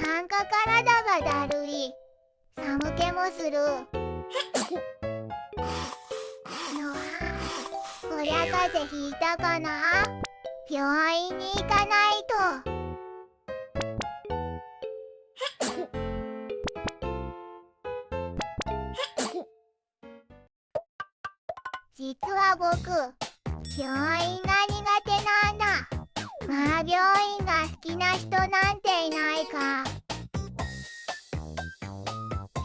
なんか体がだるい。寒気もする。こりゃ風邪ひいたかな。病院に行かないと。実は僕、病院が苦手なんだ。まあ病院が好きな人なんていないか。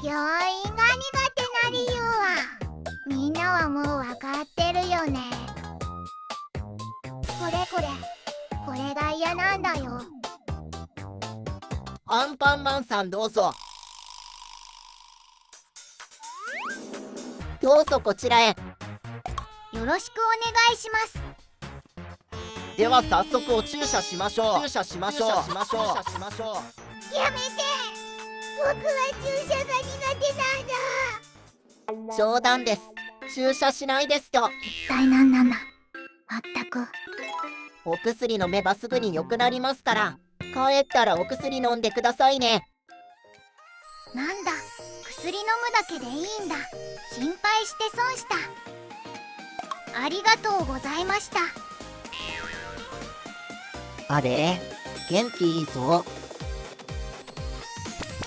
病院が苦手な理由はみんなはもうわかってるよね。これが嫌なんだよ。アンパンマンさんどうぞ。どうぞこちらへ。よろしくお願いします。では早速お注射しましょう。注射しましょう。やめて。僕は注射が苦手なんだ。冗談です。注射しないですと。一体何なんだ。まったく。お薬飲めばすぐに良くなりますから、帰ったらお薬飲んでくださいね。なんだ、薬飲むだけでいいんだ。心配して損した。ありがとうございました。あれ、元気いいぞ。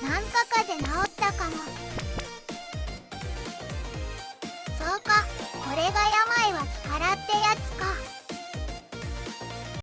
なんか風邪治ったかも。